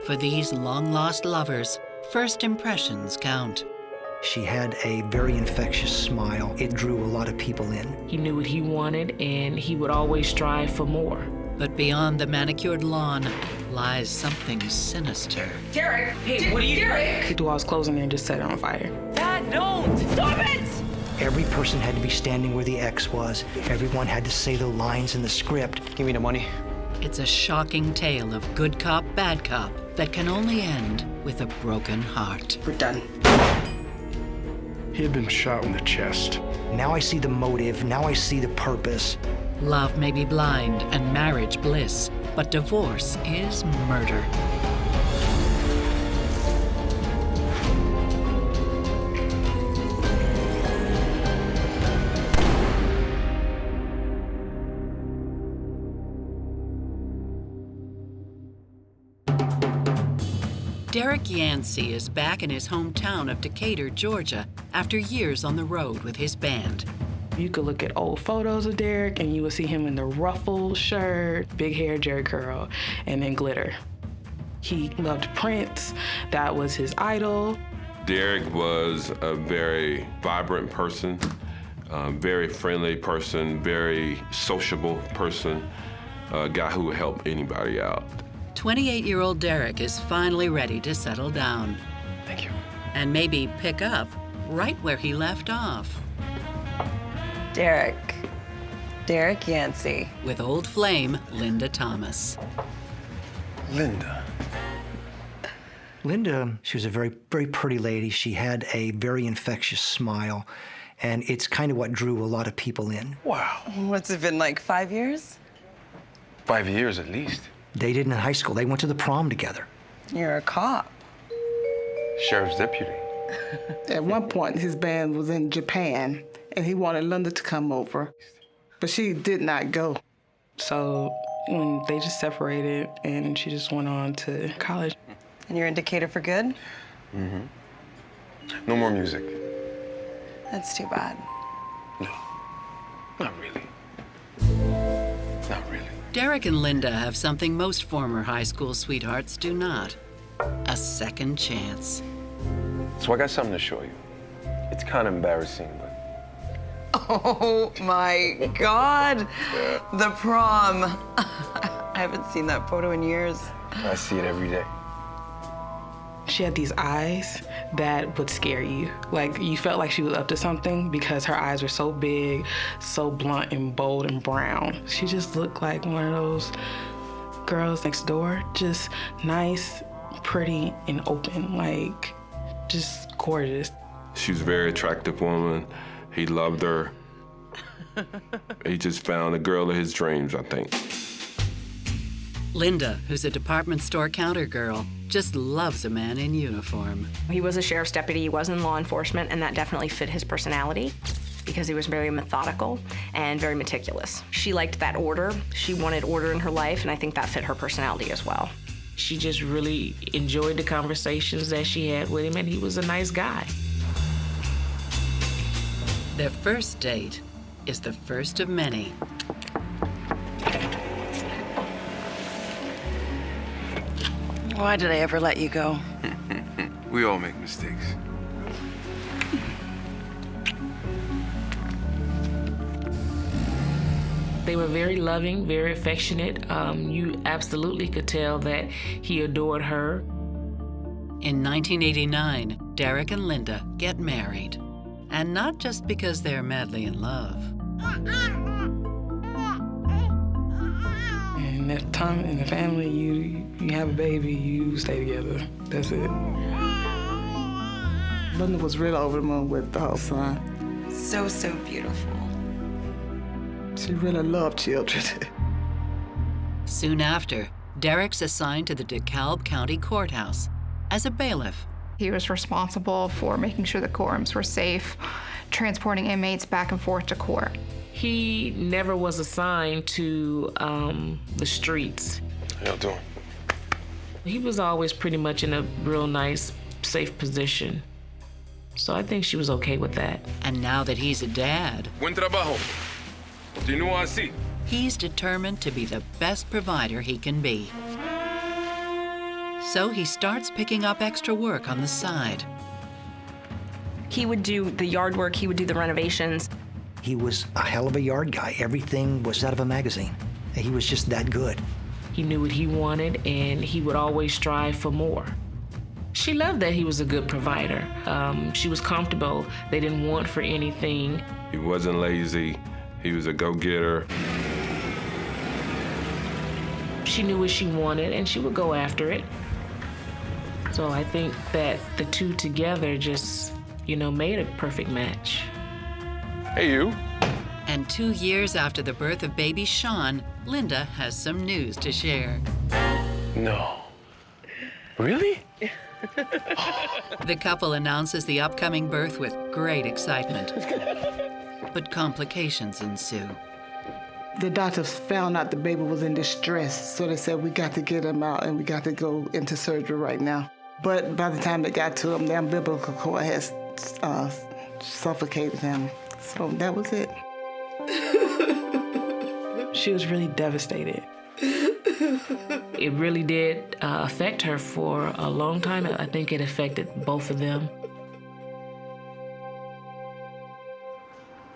For these long-lost lovers, first impressions count. She had a very infectious smile. It drew a lot of people in. He knew what he wanted, and he would always strive for more. But beyond the manicured lawn lies something sinister. Derek! Hey, what are you doing? Derek! He'd do all his clothes in there and just set it on fire. Dad, don't! Stop it! Every person had to be standing where the X was. Everyone had to say the lines in the script. Give me the money. It's a shocking tale of good cop, bad cop that can only end with a broken heart. We're done. He had been shot in the chest. Now I see the motive, now I see the purpose. Love may be blind and marriage bliss, but divorce is murder. Derek Yancey is back in his hometown of Decatur, Georgia, after years on the road with his band. You could look at old photos of Derek and you would see him in the ruffled shirt, big hair, jerry curl, and then glitter. He loved Prince. That was his idol. Derek was a very vibrant person, very friendly person, very sociable person, a guy who would help anybody out. 28-year-old Derek is finally ready to settle down. Thank you. And maybe pick up right where he left off. Derek Yancey. With old flame, Linda Thomas. Linda. Linda, she was a very, very pretty lady. She had a very infectious smile, and it's kind of what drew a lot of people in. Wow. What's it been, like 5 years? 5 years at least. They did in high school. They went to the prom together. You're a cop. Sheriff's deputy. At one point, his band was in Japan, and he wanted Linda to come over, but she did not go. So when they just separated and she just went on to college. And you're in Decatur for good? Mm-hmm. No more music. That's too bad. No, not really. Not really. Derek and Linda have something most former high school sweethearts do not: a second chance. So I got something to show you. It's kind of embarrassing, but... Oh my God, the prom. I haven't seen that photo in years. I see it every day. She had these eyes that would scare you. Like, you felt like she was up to something because her eyes were so big, so blunt and bold and brown. She just looked like one of those girls next door, just nice, pretty, and open, like, just gorgeous. She was a very attractive woman. He loved her. He just found the girl of his dreams, I think. Linda, who's a department store counter girl, just loves a man in uniform. He was a sheriff's deputy, he was in law enforcement, and that definitely fit his personality because he was very methodical and very meticulous. She liked that order. She wanted order in her life, and I think that fit her personality as well. She just really enjoyed the conversations that she had with him, and he was a nice guy. Their first date is the first of many. Why did I ever let you go? We all make mistakes. They were very loving, very affectionate. You absolutely could tell that he adored her. In 1989, Derek and Linda get married. And not just because they're madly in love. And that time in the family, you have a baby, you stay together. That's it. Linda was really over the moon with the whole son. So, so beautiful. She really loved children. Soon after, Derek's assigned to the DeKalb County Courthouse as a bailiff. He was responsible for making sure the courtrooms were safe, transporting inmates back and forth to court. He never was assigned to the streets. How y'all doing? He was always pretty much in a real nice, safe position. So I think she was okay with that. And now that he's a dad, Buen trabajo. Continúa así. he's determined to be the best provider he can be. So he starts picking up extra work on the side. He would do the yard work, he would do the renovations. He was a hell of a yard guy. Everything was out of a magazine. He was just that good. He knew what he wanted, and he would always strive for more. She loved that he was a good provider. She was comfortable. They didn't want for anything. He wasn't lazy. He was a go-getter. She knew what she wanted, and she would go after it. So I think that the two together just, made a perfect match. Hey, you. And 2 years after the birth of baby Sean, Linda has some news to share. No. Really? The couple announces the upcoming birth with great excitement. But complications ensue. The doctors found out the baby was in distress, so they said, we got to get him out and we got to go into surgery right now. But by the time they got to him, the umbilical cord has suffocated him. So that was it. She was really devastated. It really did affect her for a long time. I think it affected both of them.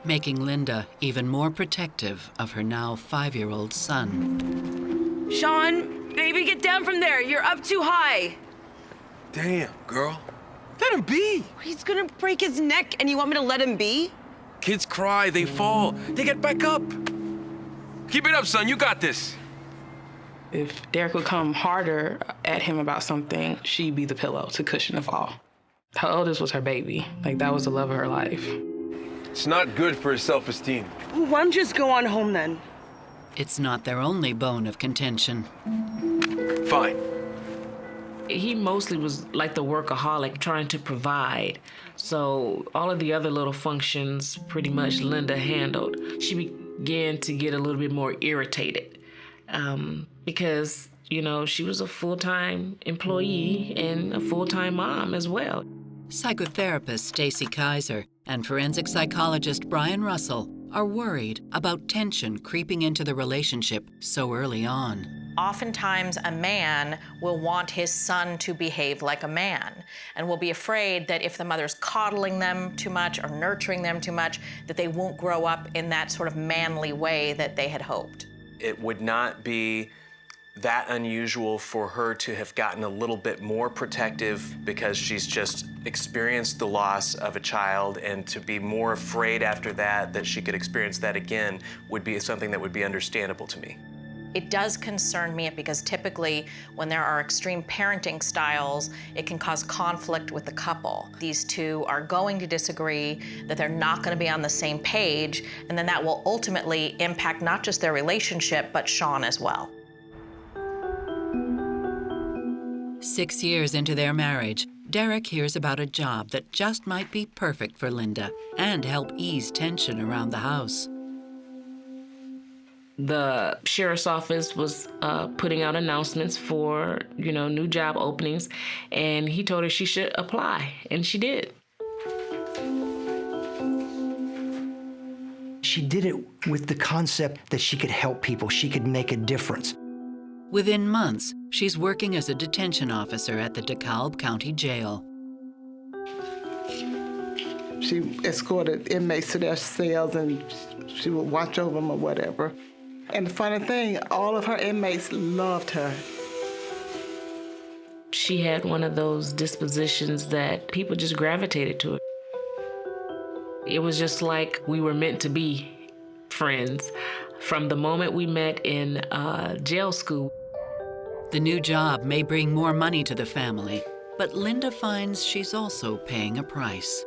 Making Linda even more protective of her now 5-year-old son. Sean, baby, get down from there. You're up too high. Damn, girl. Let him be. He's gonna break his neck, and you want me to let him be? Kids cry, they fall, they get back up. Keep it up, son, you got this. If Derek would come harder at him about something, she'd be the pillow to cushion the fall. Her oldest was her baby. That was the love of her life. It's not good for his self-esteem. Well, why don't you just go on home then? It's not their only bone of contention. Fine. He mostly was like the workaholic, trying to provide. So all of the other little functions, pretty much Linda handled. She began to get a little bit more irritated because, she was a full-time employee and a full-time mom as well. Psychotherapist Stacy Kaiser and forensic psychologist Brian Russell are worried about tension creeping into the relationship so early on. Oftentimes, a man will want his son to behave like a man and will be afraid that if the mother's coddling them too much or nurturing them too much, that they won't grow up in that sort of manly way that they had hoped. It would not be that unusual for her to have gotten a little bit more protective because she's just experienced the loss of a child, and to be more afraid after that she could experience that again would be something that would be understandable to me. It does concern me because typically when there are extreme parenting styles, it can cause conflict with the couple. These two are going to disagree, that they're not going to be on the same page, and then that will ultimately impact not just their relationship, but Sean as well. 6 years into their marriage, Derek hears about a job that just might be perfect for Linda and help ease tension around the house. The sheriff's office was putting out announcements for, new job openings, and he told her she should apply, and she did. She did it with the concept that she could help people, she could make a difference. Within months, she's working as a detention officer at the DeKalb County Jail. She escorted inmates to their cells, and she would watch over them or whatever. And the funny thing, all of her inmates loved her. She had one of those dispositions that people just gravitated to her. It was just like we were meant to be friends from the moment we met in jail school. The new job may bring more money to the family, but Linda finds she's also paying a price.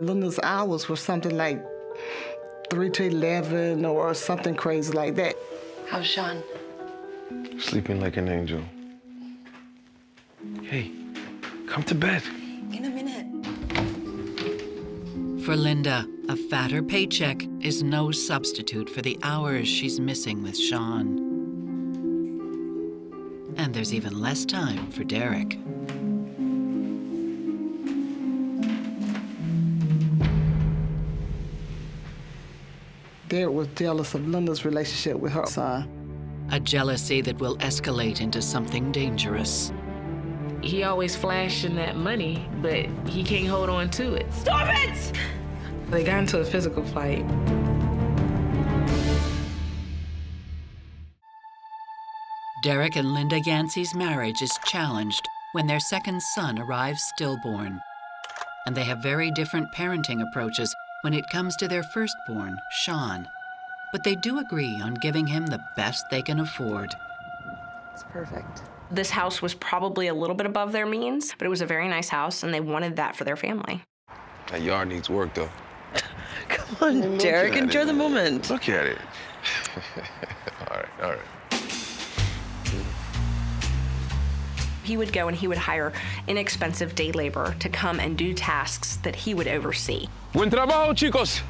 Linda's hours were something like 3 to 11 or something crazy like that. How's Sean? Sleeping like an angel. Hey, come to bed. In a minute. For Linda, a fatter paycheck is no substitute for the hours she's missing with Sean. And there's even less time for Derek. Derek was jealous of Linda's relationship with her son. A jealousy that will escalate into something dangerous. He always flashing that money, but he can't hold on to it. Stop it! They got into a physical fight. Derek and Linda Yancey's marriage is challenged when their second son arrives stillborn. And they have very different parenting approaches when it comes to their firstborn, Sean. But they do agree on giving him the best they can afford. It's perfect. This house was probably a little bit above their means, but it was a very nice house, and they wanted that for their family. That yard needs work, though. Come on, Derek, enjoy the moment. Look at it. All right. He would go and he would hire inexpensive day labor to come and do tasks that he would oversee. Buen trabajo, chicos.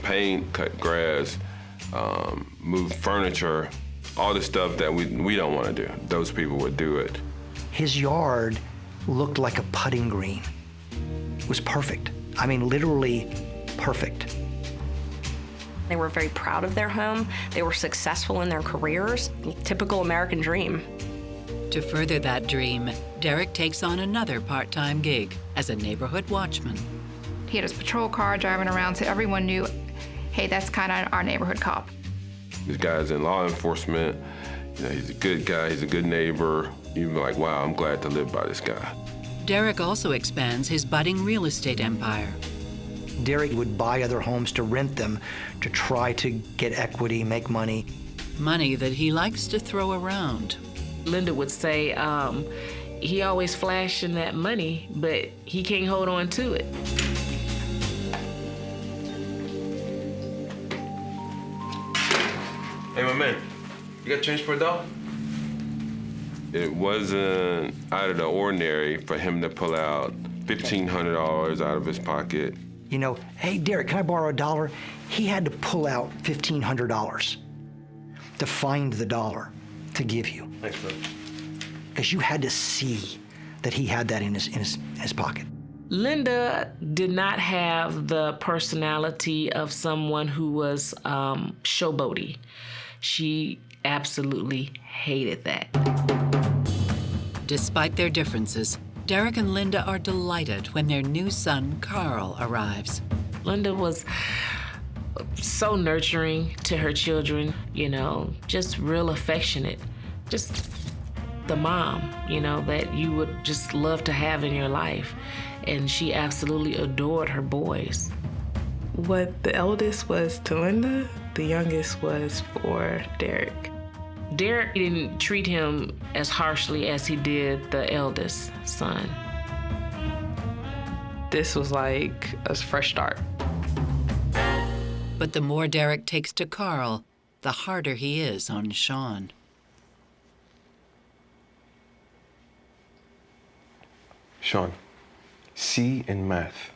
Paint, cut grass, move furniture, all the stuff that we don't want to do. Those people would do it. His yard looked like a putting green. It was perfect. I mean, literally perfect. They were very proud of their home. They were successful in their careers. Typical American dream. To further that dream, Derek takes on another part-time gig as a neighborhood watchman. He had his patrol car driving around so everyone knew, hey, that's kind of our neighborhood cop. This guy's in law enforcement. You know, he's a good guy, he's a good neighbor. You'd be like, wow, I'm glad to live by this guy. Derek also expands his budding real estate empire. Derek would buy other homes to rent them to try to get equity, make money. Money that he likes to throw around. Linda would say, he always flashing that money, but he can't hold on to it. Hey, my man, you got change for a dollar? It wasn't out of the ordinary for him to pull out $1,500 out of his pocket. You know, hey, Derek, can I borrow $1? He had to pull out $1,500 to find the dollar to give you. Thanks, bro. Because you had to see that he had that in his pocket. Linda did not have the personality of someone who was showboaty. She absolutely hated that. Despite their differences, Derek and Linda are delighted when their new son, Carl, arrives. Linda was so nurturing to her children, you know, just real affectionate. Just the mom, you know, that you would just love to have in your life. And she absolutely adored her boys. What the eldest was to Linda, the youngest was for Derek. Derek didn't treat him as harshly as he did the eldest son. This was like a fresh start. But the more Derek takes to Carl, the harder he is on Sean. Sean, C in math,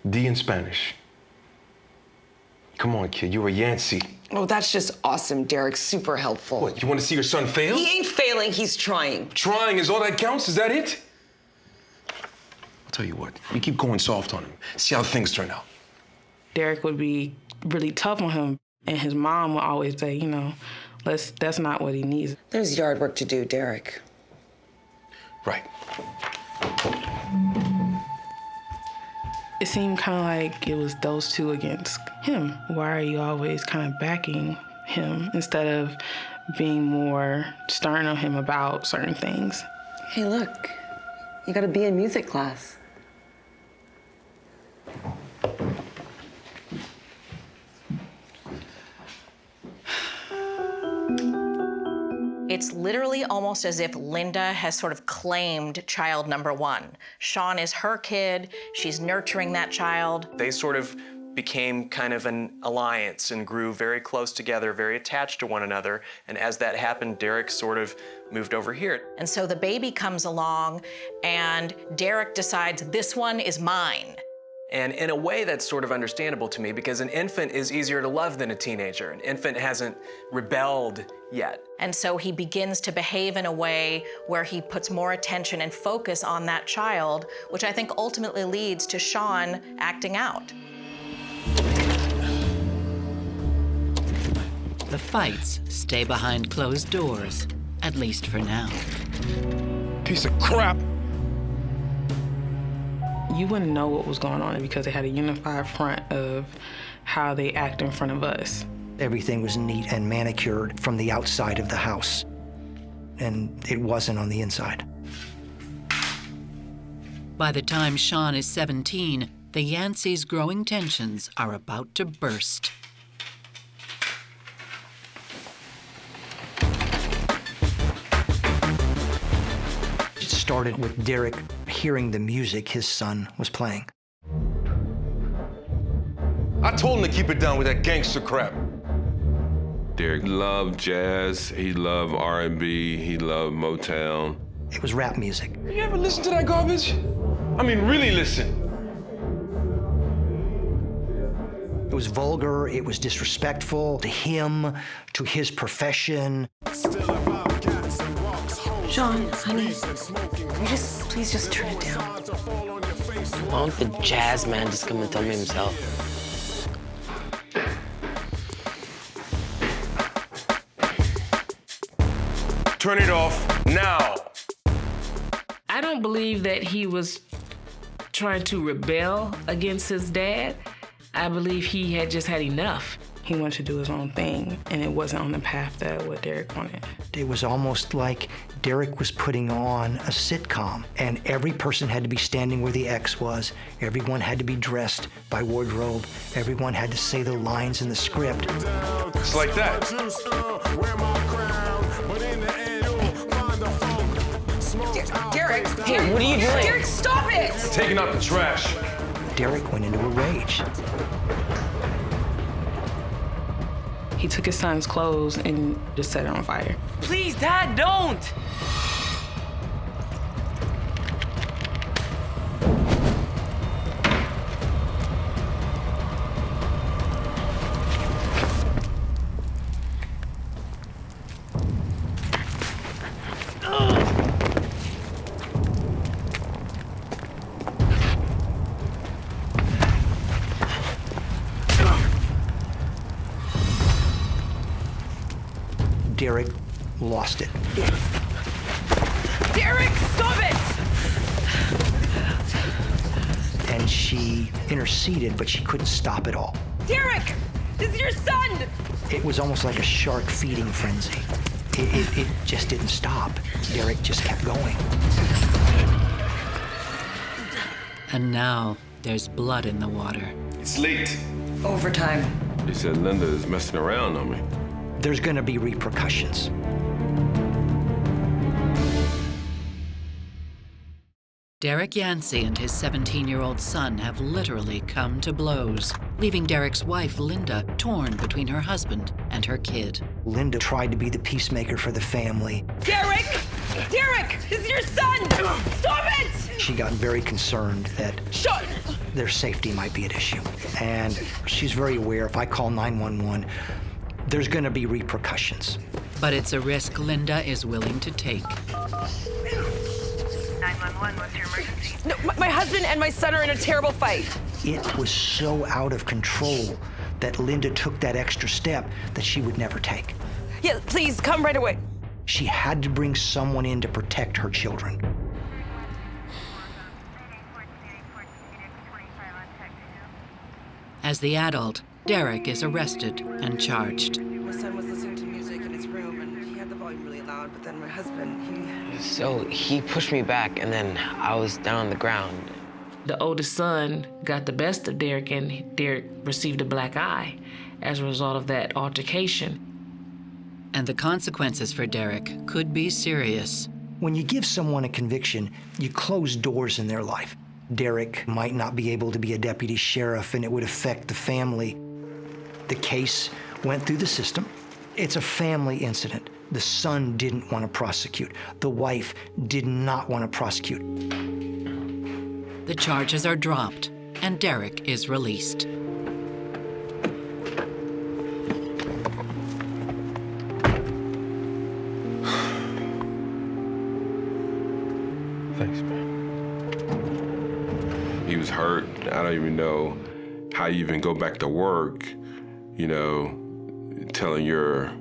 D in Spanish. Come on, kid, you're a Yancey. Oh, that's just awesome, Derek. Super helpful. What, you want to see your son fail? He ain't failing, he's trying. Trying is all that counts? Is that it? I'll tell you what, you keep going soft on him. See how things turn out. Derek would be really tough on him, and his mom would always say, you know, that's not what he needs. There's yard work to do, Derek. Right. It seemed kind of like it was those two against him. Why are you always kind of backing him instead of being more stern on him about certain things? Hey, look, you gotta be in music class. It's literally almost as if Linda has sort of claimed child number one. Sean is her kid, she's nurturing that child. They sort of became kind of an alliance and grew very close together, very attached to one another. And as that happened, Derek sort of moved over here. And so the baby comes along and Derek decides, this one is mine. And in a way, that's sort of understandable to me because an infant is easier to love than a teenager. An infant hasn't rebelled yet. And so he begins to behave in a way where he puts more attention and focus on that child, which I think ultimately leads to Sean acting out. The fights stay behind closed doors, at least for now. Piece of crap. You wouldn't know what was going on because they had a unified front of how they act in front of us. Everything was neat and manicured from the outside of the house, and it wasn't on the inside. By the time Sean is 17, the Yancey's growing tensions are about to burst. It started with Derek hearing the music his son was playing. I told him to keep it down with that gangster crap. Derek loved jazz, he loved R&B, he loved Motown. It was rap music. You ever listen to that garbage? I mean, really listen. It was vulgar, it was disrespectful to him, to his profession. Sean, honey, please just turn it down. Why don't the jazz man just come and tell me himself? Turn it off now. I don't believe that he was trying to rebel against his dad. I believe he had just had enough. He wanted to do his own thing, and it wasn't on the path that what Derek wanted. It was almost like Derek was putting on a sitcom, and every person had to be standing where the X was. Everyone had to be dressed by wardrobe. Everyone had to say the lines in the script. It's like that. Derek! Hey, what are you doing? Derek, stop it! Taking out the trash. Derek went into a rage. He took his son's clothes and just set it on fire. Please, Dad, don't! Derek lost it. Derek, stop it! And she interceded, but she couldn't stop it all. Derek, this is your son! It was almost like a shark feeding frenzy. It just didn't stop. Derek just kept going. And now there's blood in the water. It's late. Overtime. He said Linda is messing around on me. There's gonna be repercussions. Derek Yancey and his 17-year-old son have literally come to blows, leaving Derek's wife, Linda, torn between her husband and her kid. Linda tried to be the peacemaker for the family. Derek! Derek! This is your son! Stop it! She got very concerned that their safety might be at issue. And she's very aware if I call 911, there's gonna be repercussions. But it's a risk Linda is willing to take. 911, what's your emergency? No, my husband and my son are in a terrible fight. It was so out of control that Linda took that extra step that she would never take. Yeah, please, come right away. She had to bring someone in to protect her children. As the adult, Derek is arrested and charged. My son was listening to music in his room, and he had the volume really loud, but then my husband, So he pushed me back, and then I was down on the ground. The oldest son got the best of Derek, and Derek received a black eye as a result of that altercation. And the consequences for Derek could be serious. When you give someone a conviction, you close doors in their life. Derek might not be able to be a deputy sheriff, and it would affect the family. The case went through the system. It's a family incident. The son didn't want to prosecute. The wife did not want to prosecute. The charges are dropped, and Derek is released. Thanks, man. He was hurt. I don't even know how you even go back to work, you know, telling your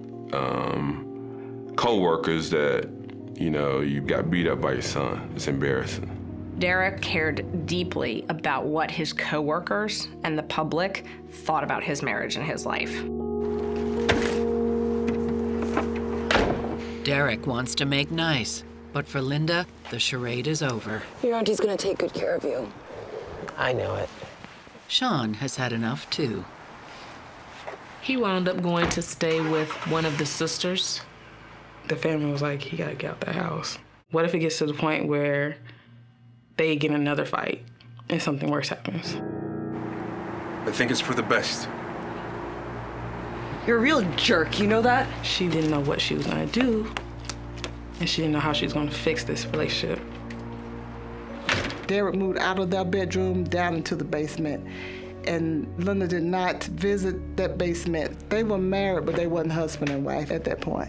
co-workers that You know, you got beat up by your son. It's embarrassing. Derek cared deeply about what his coworkers and the public thought about his marriage and his life. Derek wants to make nice, but for Linda, the charade is over. Your auntie's gonna take good care of you. I know it. Sean has had enough too. He wound up going to stay with one of the sisters. The family was like, he gotta get out the house. What if it gets to the point where they get in another fight and something worse happens? I think it's for the best. You're a real jerk, you know that? She didn't know what she was gonna do, and she didn't know how she was gonna fix this relationship. Derek moved out of their bedroom down into the basement, and Linda did not visit that basement. They were married, but they wasn't husband and wife at that point.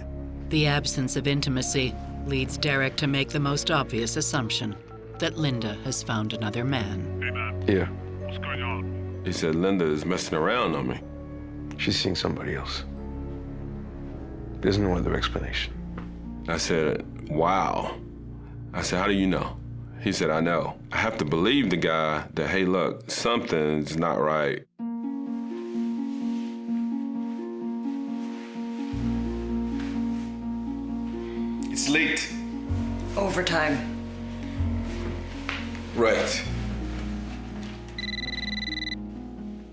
The absence of intimacy leads Derek to make the most obvious assumption, that Linda has found another man. Hey, man. Yeah. What's going on? He said Linda is messing around on me. She's seeing somebody else. There's no other explanation. I said, wow. I said, how do you know? He said, I know. I have to believe the guy that, hey, look, something's not right. It's late. Overtime. Right.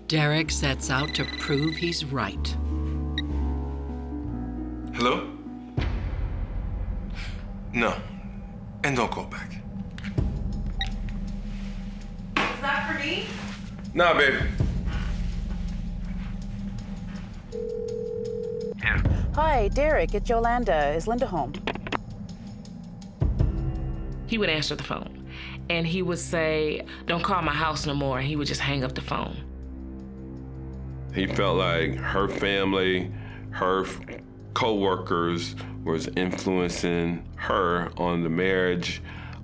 Derek sets out to prove he's right. Hello? No. And don't call back. Is that for me? Nah, baby. Yeah. Hi, Derek, it's Yolanda. Is Linda home? He would answer the phone, and he would say, don't call my house no more, and he would just hang up the phone. He felt like her family, her co-workers was influencing her on the marriage,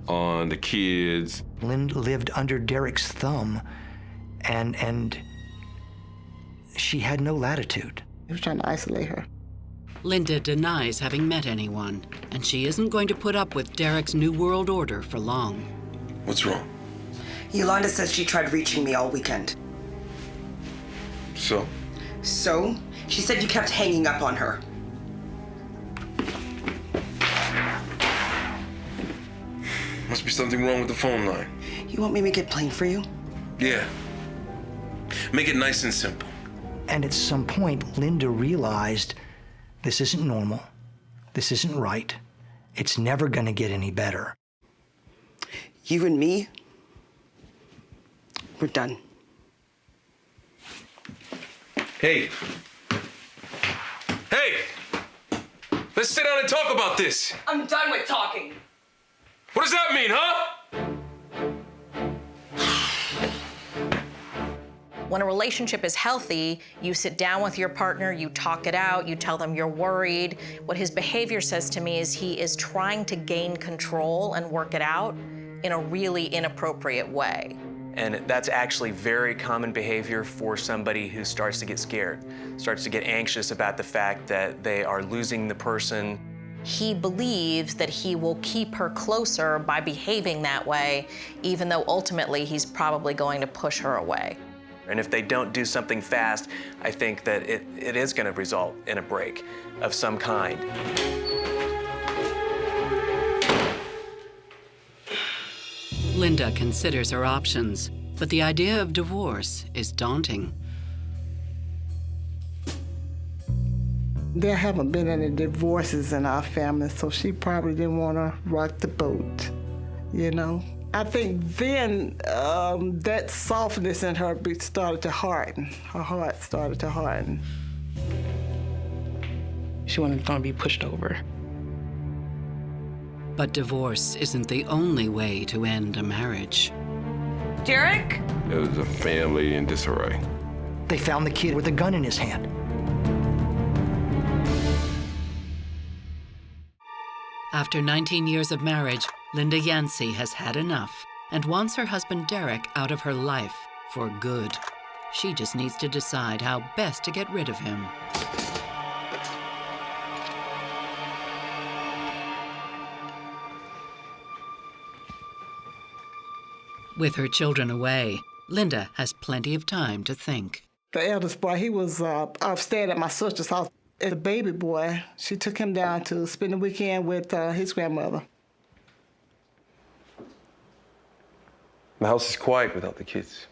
on the kids. Linda lived under Derek's thumb, and she had no latitude. He was trying to isolate her. Linda denies having met anyone, and she isn't going to put up with Derek's New World Order for long. What's wrong? Yolanda says she tried reaching me all weekend. So? So? She said you kept hanging up on her. Must be something wrong with the phone line. You want me to make it plain for you? Yeah. Make it nice and simple. And at some point, Linda realized this isn't normal. This isn't right. It's never going to get any better. You and me, we're done. Hey. Hey! Let's sit down and talk about this. I'm done with talking. What does that mean, huh? When a relationship is healthy, you sit down with your partner, you talk it out, you tell them you're worried. What his behavior says to me is he is trying to gain control and work it out in a really inappropriate way. And that's actually very common behavior for somebody who starts to get scared, starts to get anxious about the fact that they are losing the person. He believes that he will keep her closer by behaving that way, even though ultimately he's probably going to push her away. And if they don't do something fast, I think that it is going to result in a break of some kind. Linda considers her options, but the idea of divorce is daunting. There haven't been any divorces in our family, so she probably didn't want to rock the boat, you know? I think then that softness in her started to harden. Her heart started to harden. She wasn't going to be pushed over. But divorce isn't the only way to end a marriage. Derek? It was a family in disarray. They found the kid with a gun in his hand. After 19 years of marriage, Linda Yancey has had enough and wants her husband Derek out of her life for good. She just needs to decide how best to get rid of him. With her children away, Linda has plenty of time to think. The eldest boy, he was upstairs at my sister's house. The baby boy, she took him down to spend the weekend with his grandmother. The house is quiet without the kids.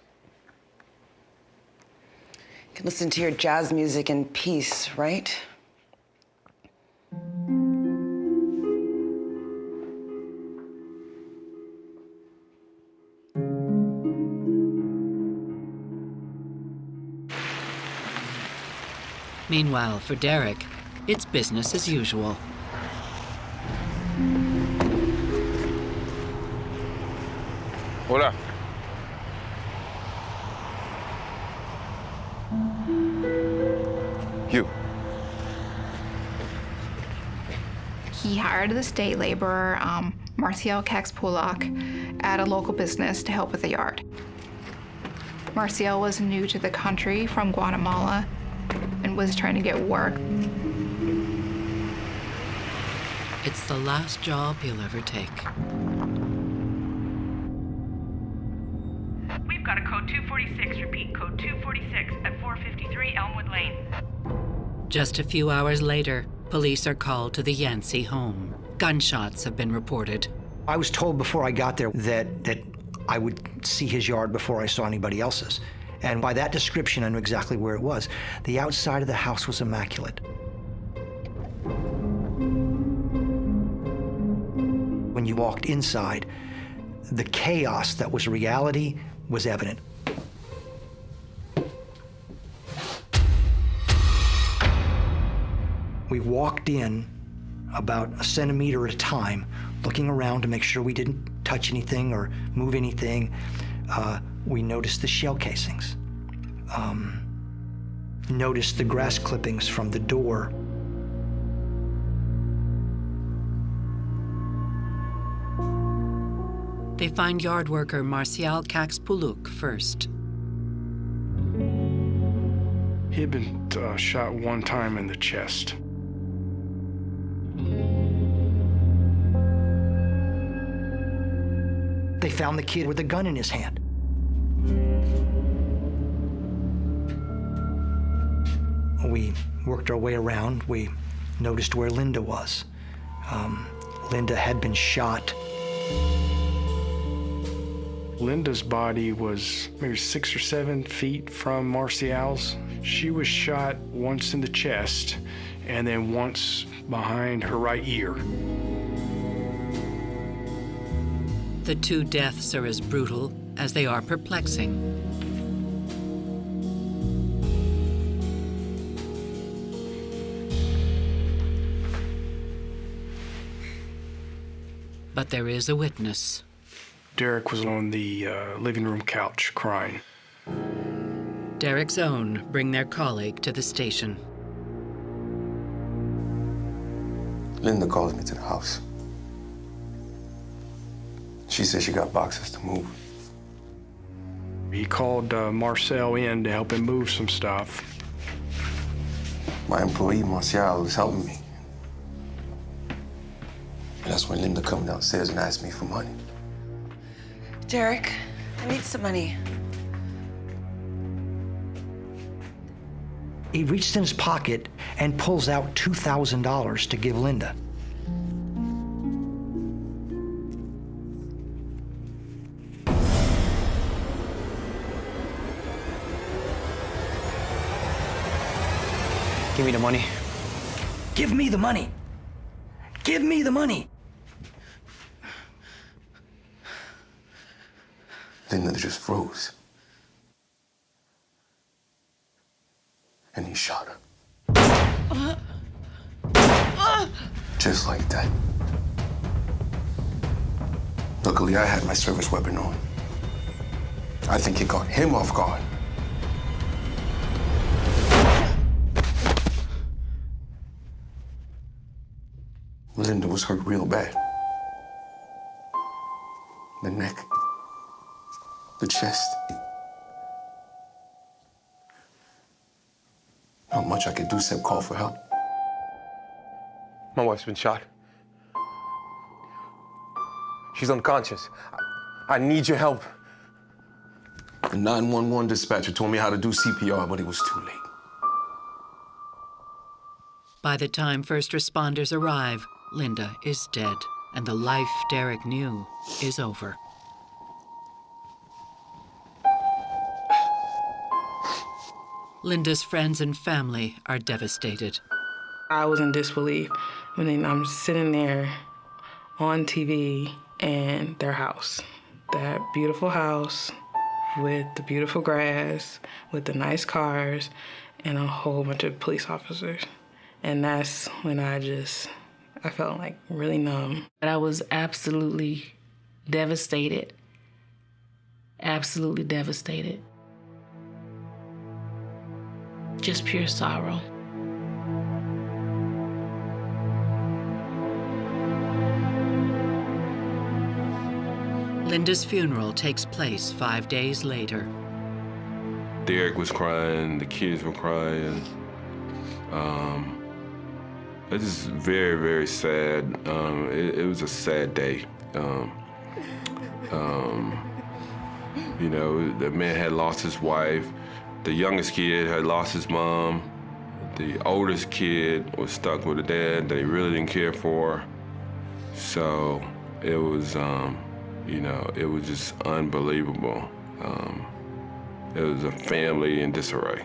You can listen to your jazz music in peace, right? Meanwhile, for Derek, it's business as usual. Hola. You. He hired this day laborer, Marcial Cax-Pulak, at a local business to help with the yard. Marcial was new to the country from Guatemala and was trying to get work. It's the last job he'll ever take. We've got a code 246, repeat, code 246 at 453 Elmwood Lane. Just a few hours later, police are called to the Yancey home. Gunshots have been reported. I was told before I got there that I would see his yard before I saw anybody else's. And by that description, I knew exactly where it was. The outside of the house was immaculate. When you walked inside, the chaos that was reality was evident. We walked in about a centimeter at a time, looking around to make sure we didn't touch anything or move anything. We noticed the shell casings, noticed the grass clippings from the door. They find yard worker Marcial Cax-Pulak first. He had been shot one time in the chest. They found the kid with a gun in his hand. We worked our way around. We noticed where Linda was. Linda had been shot. Linda's body was maybe 6 or 7 feet from Marcial's. She was shot once in the chest and then once behind her right ear. The two deaths are as brutal as they are perplexing. But there is a witness. Derek was on the living room couch crying. Derek's own bring their colleague to the station. Linda calls me to the house. She said she got boxes to move. He called Marcel in to help him move some stuff. My employee, Marcial, is helping me. And that's when Linda come downstairs and asked me for money. Derek, I need some money. He reached in his pocket and pulls out $2,000 to give Linda. Give me the money. Give me the money. Give me the money. Linda just froze. And he shot her. Just like that. Luckily, I had my service weapon on. I think it caught him off guard. Linda was hurt real bad. The neck, the chest. Not much I could do except call for help. My wife's been shot. She's unconscious. I need your help. The 911 dispatcher told me how to do CPR, but it was too late. By the time first responders arrive, Linda is dead, and the life Derek knew is over. Linda's friends and family are devastated. I was in disbelief when I'm sitting there on TV and their house, that beautiful house with the beautiful grass, with the nice cars, and a whole bunch of police officers. And that's when I felt like really numb. I was absolutely devastated. Absolutely devastated. Just pure sorrow. Linda's funeral takes place 5 days later. Derek was crying, the kids were crying. It's just very, very sad. It was a sad day. You know, the man had lost his wife. The youngest kid had lost his mom. The oldest kid was stuck with a dad that he really didn't care for. So it was, you know, it was just unbelievable. It was a family in disarray.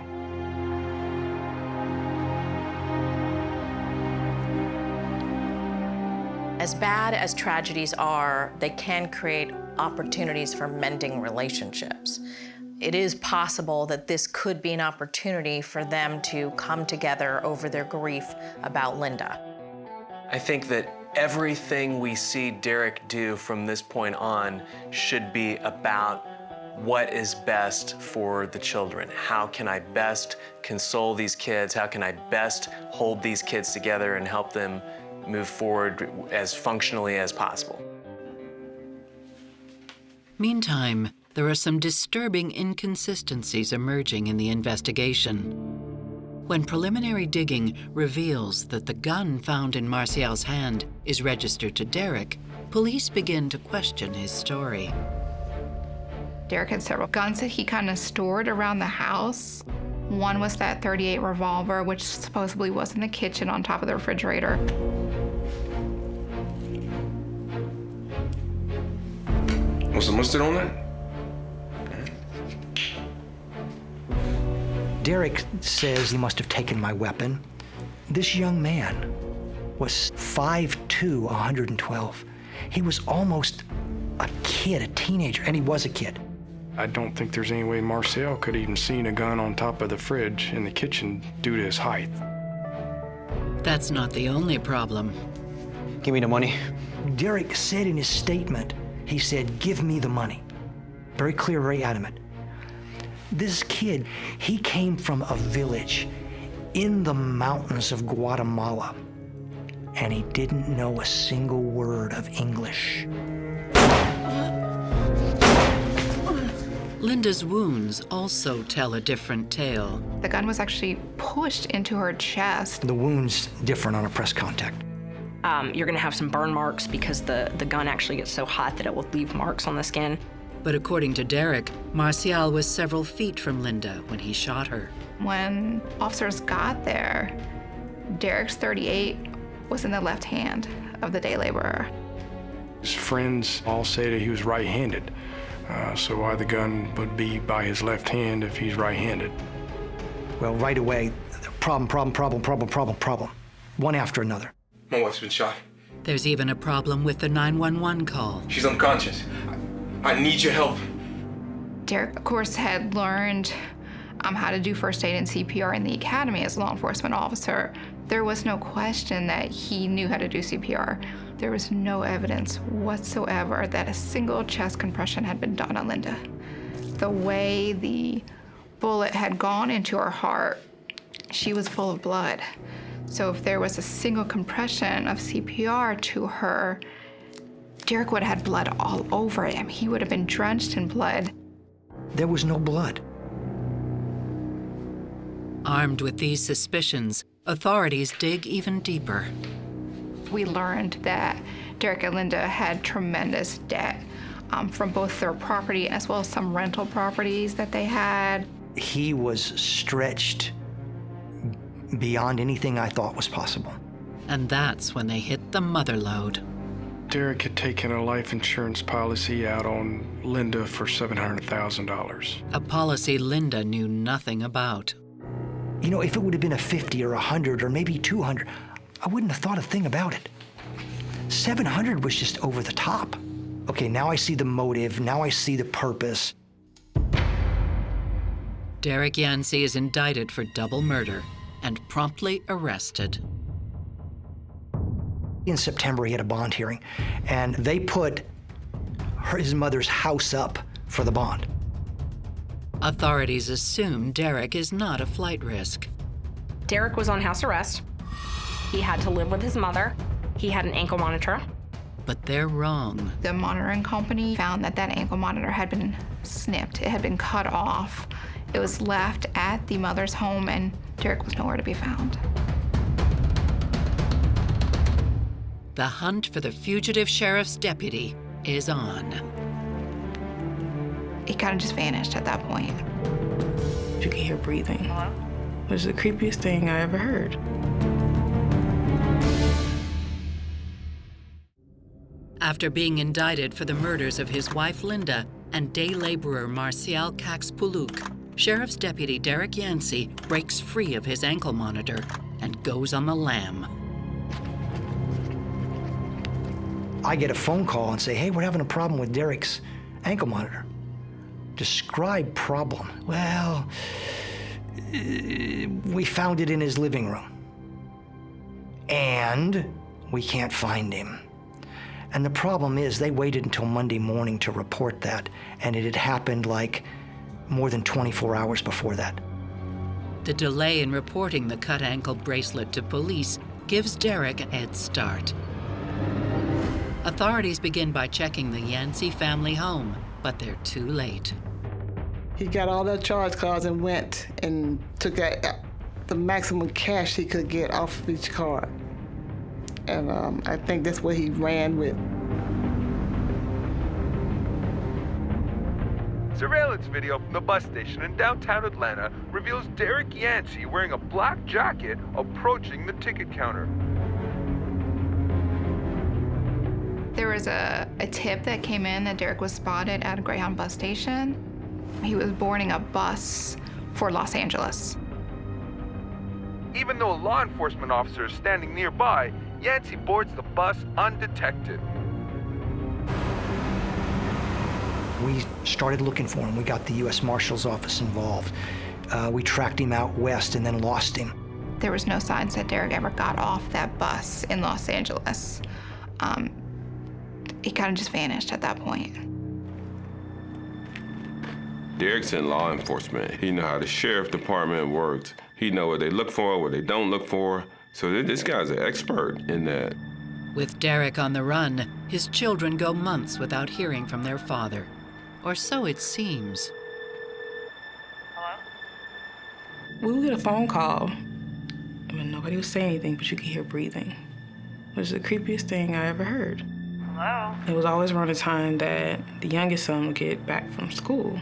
As bad as tragedies are, they can create opportunities for mending relationships. It is possible that this could be an opportunity for them to come together over their grief about Linda. I think that everything we see Derek do from this point on should be about what is best for the children. How can I best console these kids? How can I best hold these kids together and help them move forward as functionally as possible? Meantime, there are some disturbing inconsistencies emerging in the investigation. When preliminary digging reveals that the gun found in Martial's hand is registered to Derek, police begin to question his story. Derek had several guns that he kind of stored around the house. One was that .38 revolver, which supposedly was in the kitchen on top of the refrigerator. Was the mustard on that? Derek says he must have taken my weapon. This young man was 5'2", 112. He was almost a kid, a teenager, and he was a kid. I don't think there's any way Martial could even seen a gun on top of the fridge in the kitchen due to his height. That's not the only problem. Give me the money. Derek said in his statement, he said, "Give me the money." Very clear, very adamant. This kid, he came from a village in the mountains of Guatemala, and he didn't know a single word of English. Linda's wounds also tell a different tale. The gun was actually pushed into her chest. The wound's different on a press contact. You're gonna have some burn marks because the gun actually gets so hot that it will leave marks on the skin. But according to Derek, Martial was several feet from Linda when he shot her. When officers got there, Derek's .38 was in the left hand of the day laborer. His friends all say that he was right-handed, so why the gun would be by his left hand if he's right-handed? Well, right away, problem. One after another. My wife's been shot. There's even a problem with the 911 call. She's unconscious. I need your help. Derek, of course, had learned how to do first aid and CPR in the academy as a law enforcement officer. There was no question that he knew how to do CPR. There was no evidence whatsoever that a single chest compression had been done on Linda. The way the bullet had gone into her heart, she was full of blood. So if there was a single compression of CPR to her, Derek would have had blood all over him. He would have been drenched in blood. There was no blood. Armed with these suspicions, authorities dig even deeper. We learned that Derek and Linda had tremendous debt. from both their property as well as some rental properties that they had. He was stretched beyond anything I thought was possible. And that's when they hit the mother lode. Derek had taken a life insurance policy out on Linda for $700,000. A policy Linda knew nothing about. You know, if it would have been a 50 or 100 or maybe 200, I wouldn't have thought a thing about it. 700 was just over the top. Okay, now I see the motive, now I see the purpose. Derek Yancey is indicted for double murder and promptly arrested. In September, he had a bond hearing, and they put his mother's house up for the bond. Authorities assume Derek is not a flight risk. Derek was on house arrest. He had to live with his mother. He had an ankle monitor. But they're wrong. The monitoring company found that that ankle monitor had been snipped. It had been cut off. It was left at the mother's home, and Derek was nowhere to be found. The hunt for the fugitive sheriff's deputy is on. He kind of just vanished at that point. You can hear breathing. Hello? Which is the creepiest thing I ever heard. After being indicted for the murders of his wife Linda and day laborer Marcial Caxpuluk, Sheriff's Deputy Derek Yancey breaks free of his ankle monitor and goes on the lam. I get a phone call and say, hey, we're having a problem with Derek's ankle monitor. Describe problem. Well, we found it in his living room. And we can't find him. And the problem is they waited until Monday morning to report that, and it had happened like more than 24 hours before that. The delay in reporting the cut ankle bracelet to police gives Derek a head start. Authorities begin by checking the Yancey family home, but they're too late. He got all their charge cards and went and took the maximum cash he could get off of each card. And I think that's what he ran with. Surveillance video from the bus station in downtown Atlanta reveals Derek Yancey wearing a black jacket approaching the ticket counter. There was a tip that came in that Derek was spotted at a Greyhound bus station. He was boarding a bus for Los Angeles. Even though a law enforcement officer is standing nearby, Yancey boards the bus undetected. We started looking for him. We got the U.S. Marshal's office involved. We tracked him out west and then lost him. There was no signs that Derek ever got off that bus in Los Angeles. He kind of just vanished at that point. Derek's in law enforcement. He know how the sheriff department works. He know what they look for, what they don't look for. So this guy's an expert in that. With Derek on the run, his children go months without hearing from their father. Or so it seems. We would get a phone call. I mean, nobody would say anything, but you could hear breathing. Which is the creepiest thing I ever heard. Hello? It was always around the time that the youngest son would get back from school,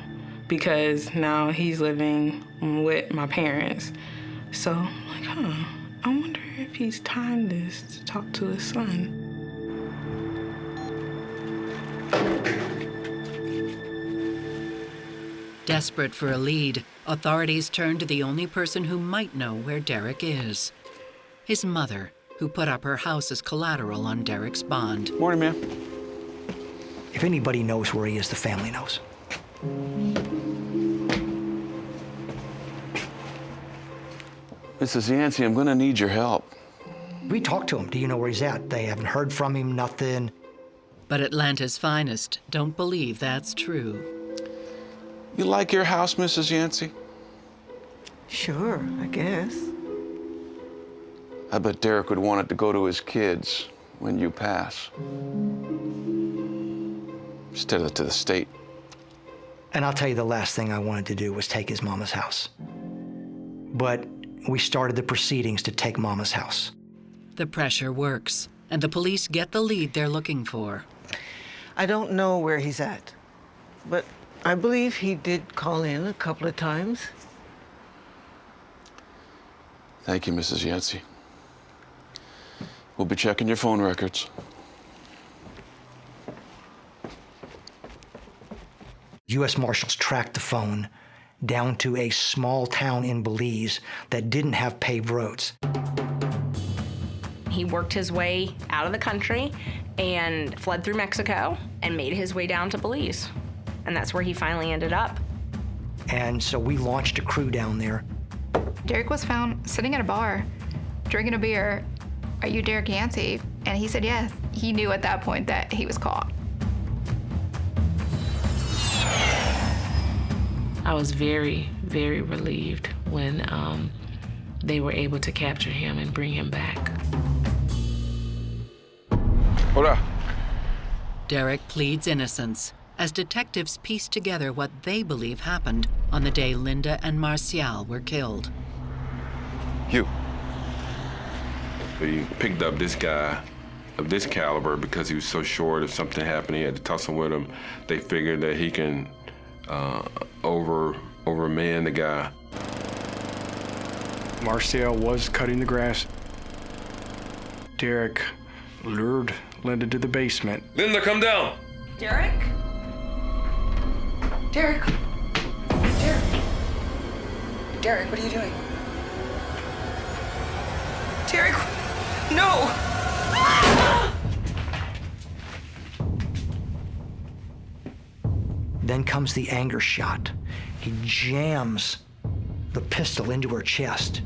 because now he's living with my parents. So I'm like, I wonder if he's timed this to talk to his son. Desperate for a lead, authorities turn to the only person who might know where Derek is. His mother, who put up her house as collateral on Derek's bond. Morning, ma'am. If anybody knows where he is, the family knows. Mrs. Yancey, I'm gonna need your help. We talked to him. Do you know where he's at? They haven't heard from him, nothing. But Atlanta's finest don't believe that's true. You like your house, Mrs. Yancey? Sure, I guess. I bet Derek would want it to go to his kids when you pass. Instead of to the state. And I'll tell you, the last thing I wanted to do was take his mama's house. But we started the proceedings to take Mama's house. The pressure works, and the police get the lead they're looking for. I don't know where he's at, but I believe he did call in a couple of times. Thank you, Mrs. Yancey. We'll be checking your phone records. U.S. Marshals tracked the phone down to a small town in Belize that didn't have paved roads. He worked his way out of the country and fled through Mexico and made his way down to Belize. And that's where he finally ended up. And so we launched a crew down there. Derek was found sitting at a bar, drinking a beer. Are you Derek Yancey? And he said yes. He knew at that point that he was caught. I was very, very relieved when they were able to capture him and bring him back. Hola. Derek pleads innocence as detectives piece together what they believe happened on the day Linda and Marcial were killed. You. They picked up this guy of this caliber because he was so short. If something happened, he had to tussle with him. They figured that he can overman the guy. Marcial was cutting the grass. Derek lured Linda to the basement. Linda, come down. Derek? Derek? Derek? Derek, what are you doing? Derek, no! Then comes the anger shot. He jams the pistol into her chest,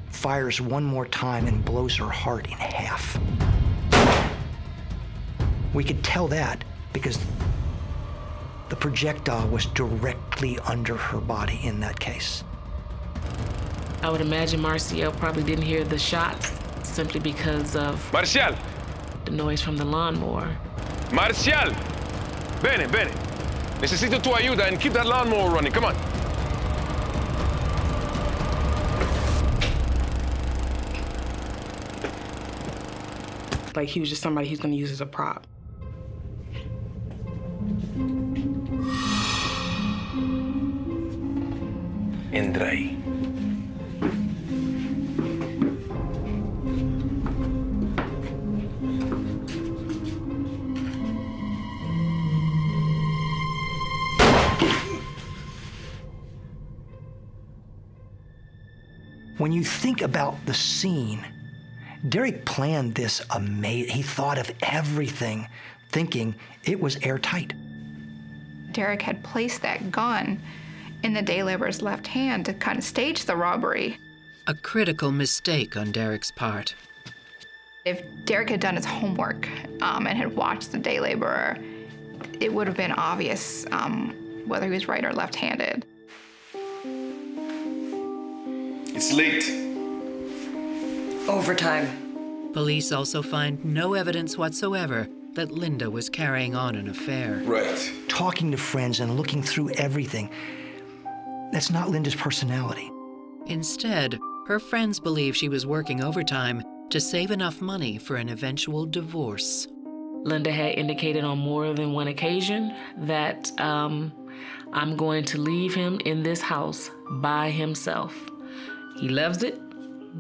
fires one more time, and blows her heart in half. We could tell that because the projectile was directly under her body in that case. I would imagine Marcial probably didn't hear the shots simply because of Marcial! the noise from the lawnmower. Marcial! Bene, bene. Necesito tu ayuda and keep that lawnmower running. Come on. Like he was just somebody he's gonna use as a prop. Entra ahí. When you think about the scene, Derek planned this amazing. He thought of everything, thinking it was airtight. Derek had placed that gun in the day laborer's left hand to kind of stage the robbery. A critical mistake on Derek's part. If Derek had done his homework and had watched the day laborer, it would have been obvious whether he was right or left-handed. It's late. Overtime. Police also find no evidence whatsoever that Linda was carrying on an affair. Right. Talking to friends and looking through everything, that's not Linda's personality. Instead, her friends believe she was working overtime to save enough money for an eventual divorce. Linda had indicated on more than one occasion that I'm going to leave him in this house by himself. He loves it,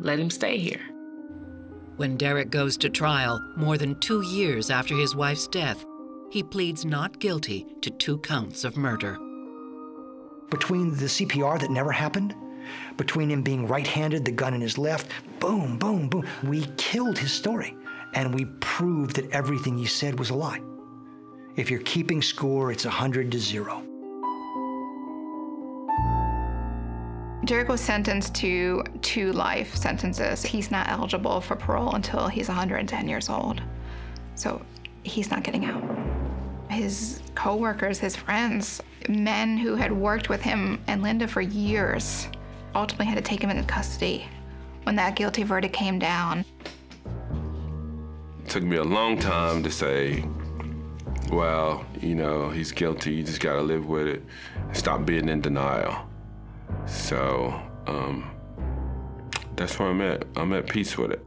let him stay here. When Derek goes to trial, more than 2 years after his wife's death, he pleads not guilty to 2 counts of murder. Between the CPR that never happened, between him being right-handed, the gun in his left, boom, boom, boom, we killed his story. And we proved that everything he said was a lie. If you're keeping score, it's 100-0. Derek was sentenced to 2 life sentences. He's not eligible for parole until he's 110 years old. So he's not getting out. His co-workers, his friends, men who had worked with him and Linda for years, ultimately had to take him into custody when that guilty verdict came down. It took me a long time to say, well, you know, he's guilty, you just gotta live with it, stop being in denial. So, that's where I'm at. I'm at peace with it.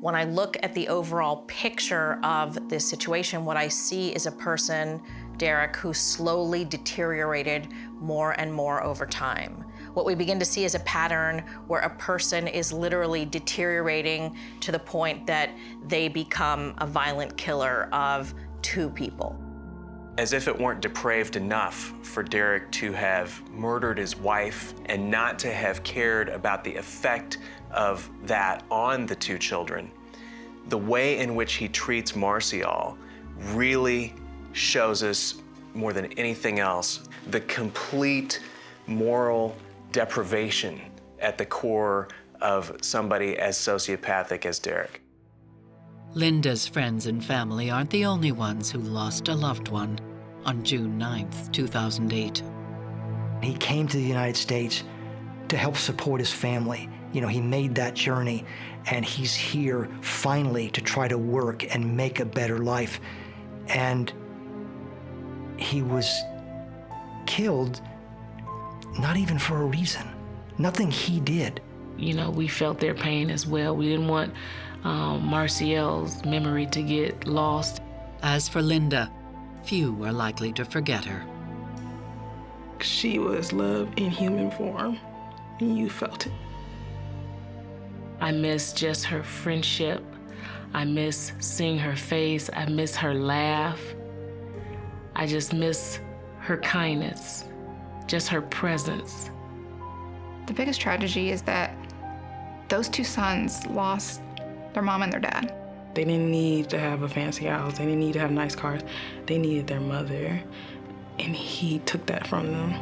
When I look at the overall picture of this situation, what I see is a person, Derek, who slowly deteriorated more and more over time. What we begin to see is a pattern where a person is literally deteriorating to the point that they become a violent killer of two people. As if it weren't depraved enough for Derek to have murdered his wife and not to have cared about the effect of that on the two children, the way in which he treats Marcial really shows us, more than anything else, the complete moral deprivation at the core of somebody as sociopathic as Derek. Linda's friends and family aren't the only ones who lost a loved one on June 9th, 2008. He came to the United States to help support his family. You know, he made that journey, and he's here finally to try to work and make a better life. And he was killed not even for a reason. Nothing he did. You know, we felt their pain as well. We didn't want Marcial's memory to get lost. As for Linda, few are likely to forget her. She was love in human form, and you felt it. I miss just her friendship. I miss seeing her face. I miss her laugh. I just miss her kindness, just her presence. The biggest tragedy is that those two sons lost their mom and their dad. They didn't need to have a fancy house. They didn't need to have nice cars. They needed their mother, and he took that from them.